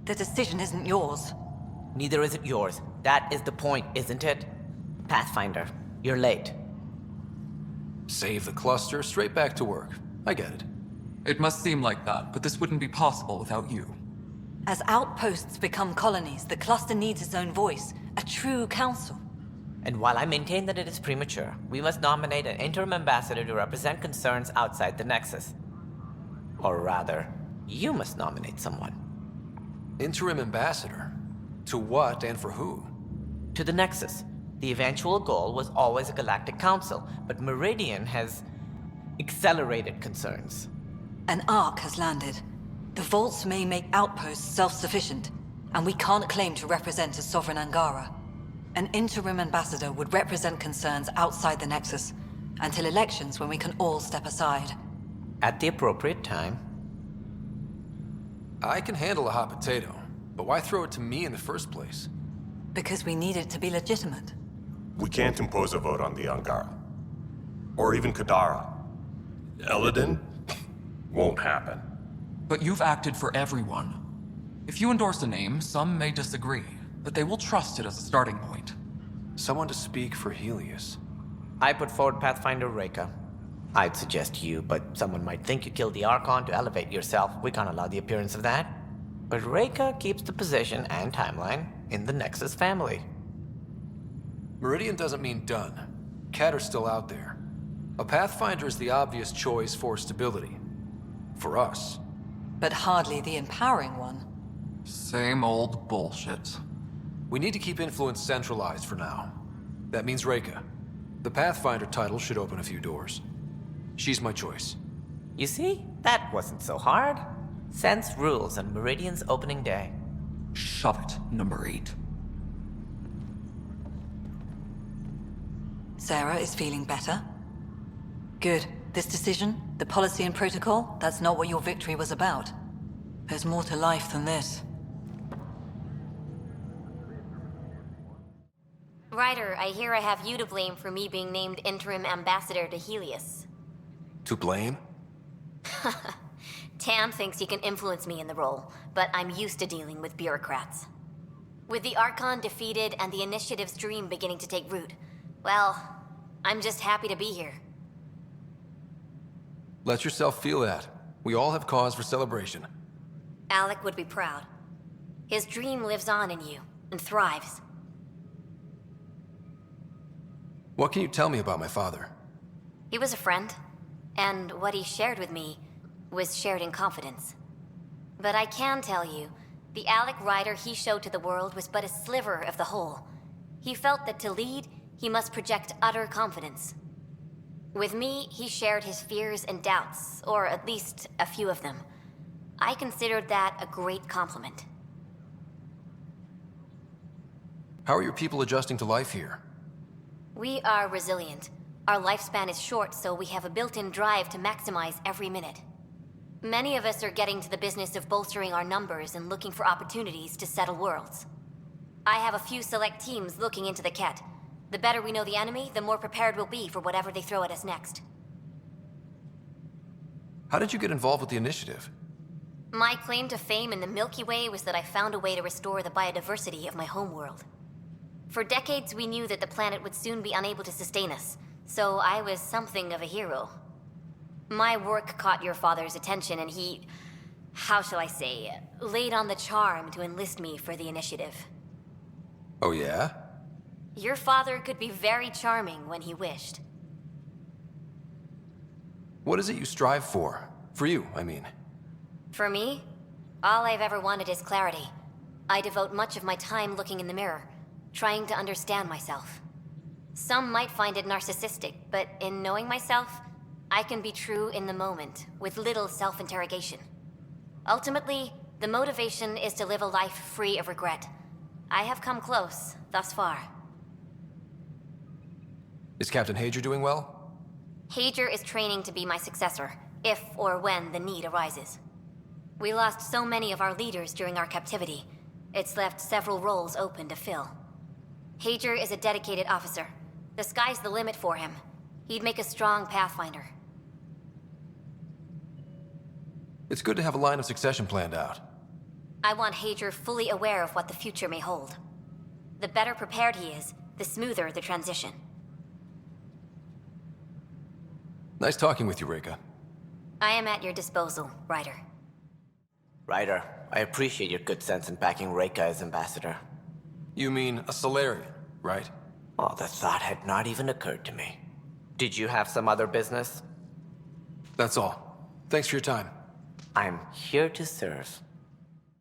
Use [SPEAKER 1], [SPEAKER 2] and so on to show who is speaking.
[SPEAKER 1] The decision isn't yours.
[SPEAKER 2] Neither is it yours. That is the point, isn't it? Pathfinder, you're late.
[SPEAKER 3] Save the cluster, straight back to work. I get it.
[SPEAKER 4] It must seem like that, but this wouldn't be possible without you.
[SPEAKER 1] As outposts become colonies, the cluster needs its own voice, a true council.
[SPEAKER 2] And while I maintain that it is premature, we must nominate an interim ambassador to represent concerns outside the Nexus. Or rather, you must nominate someone.
[SPEAKER 3] Interim ambassador? To what and for who?
[SPEAKER 2] To the Nexus. The eventual goal was always a galactic council, but Meridian has accelerated concerns.
[SPEAKER 1] An ark has landed. The vaults may make outposts self-sufficient, and we can't claim to represent a sovereign Angara. An interim ambassador would represent concerns outside the Nexus, until elections when we can all step aside.
[SPEAKER 2] At the appropriate time.
[SPEAKER 3] I can handle a hot potato, but why throw it to me in the first place?
[SPEAKER 1] Because we need it to be legitimate.
[SPEAKER 5] We can't impose a vote on the Angara. Or even Kadara. Eladin? Won't happen.
[SPEAKER 4] But you've acted for everyone. If you endorse a name, some may disagree, but they will trust it as a starting point.
[SPEAKER 3] Someone to speak for Helios.
[SPEAKER 2] I put forward Pathfinder Raeka. I'd suggest you, but someone might think you killed the Archon to elevate yourself. We can't allow the appearance of that. But Raeka keeps the position and timeline in the Nexus family.
[SPEAKER 3] Meridian doesn't mean done. Catter's still out there. A Pathfinder is the obvious choice for stability. For us.
[SPEAKER 1] But hardly the empowering one.
[SPEAKER 4] Same old bullshit.
[SPEAKER 3] We need to keep influence centralized for now. That means Raeka. The Pathfinder title should open a few doors. She's my choice.
[SPEAKER 2] You see? That wasn't so hard. Sense rules on Meridian's opening day.
[SPEAKER 4] Shove it, number 8.
[SPEAKER 1] Sarah is feeling better? Good. This decision, the policy and protocol, that's not what your victory was about. There's more to life than this.
[SPEAKER 6] Ryder, I hear I have you to blame for me being named interim ambassador to Helios.
[SPEAKER 3] To blame?
[SPEAKER 6] Tam thinks he can influence me in the role, but I'm used to dealing with bureaucrats. With the Archon defeated and the Initiative's dream beginning to take root, well, I'm just happy to be here.
[SPEAKER 3] Let yourself feel that. We all have cause for celebration.
[SPEAKER 6] Alec would be proud. His dream lives on in you, and thrives.
[SPEAKER 3] What can you tell me about my father?
[SPEAKER 6] He was a friend, and what he shared with me was shared in confidence. But I can tell you, the Alec Ryder he showed to the world was but a sliver of the whole. He felt that to lead, he must project utter confidence. With me, he shared his fears and doubts, or at least a few of them. I considered that a great compliment.
[SPEAKER 3] How are your people adjusting to life here?
[SPEAKER 6] We are resilient. Our lifespan is short, so we have a built-in drive to maximize every minute. Many of us are getting to the business of bolstering our numbers and looking for opportunities to settle worlds. I have a few select teams looking into the Ket. The better we know the enemy, the more prepared we'll be for whatever they throw at us next.
[SPEAKER 3] How did you get involved with the Initiative?
[SPEAKER 6] My claim to fame in the Milky Way was that I found a way to restore the biodiversity of my homeworld. For decades, we knew that the planet would soon be unable to sustain us, so I was something of a hero. My work caught your father's attention, and he, how shall I say, laid on the charm to enlist me for the Initiative.
[SPEAKER 3] Oh yeah?
[SPEAKER 6] Your father could be very charming when he wished.
[SPEAKER 3] What is it you strive for? For you, I mean.
[SPEAKER 6] For me, all I've ever wanted is clarity. I devote much of my time looking in the mirror, trying to understand myself. Some might find it narcissistic, but in knowing myself, I can be true in the moment, with little self-interrogation. Ultimately, the motivation is to live a life free of regret. I have come close, thus far.
[SPEAKER 3] Is Captain Hager doing well?
[SPEAKER 6] Hager is training to be my successor, if or when the need arises. We lost so many of our leaders during our captivity. It's left several roles open to fill. Hager is a dedicated officer. The sky's the limit for him. He'd make a strong Pathfinder.
[SPEAKER 3] It's good to have a line of succession planned out.
[SPEAKER 6] I want Hager fully aware of what the future may hold. The better prepared he is, the smoother the transition.
[SPEAKER 3] Nice talking with you, Raeka.
[SPEAKER 6] I am at your disposal, Ryder.
[SPEAKER 2] Ryder, I appreciate your good sense in backing Raeka as ambassador.
[SPEAKER 3] You mean a Solarian, right?
[SPEAKER 2] Oh, the thought had not even occurred to me. Did you have some other business?
[SPEAKER 3] That's all. Thanks for your time.
[SPEAKER 2] I'm here to serve.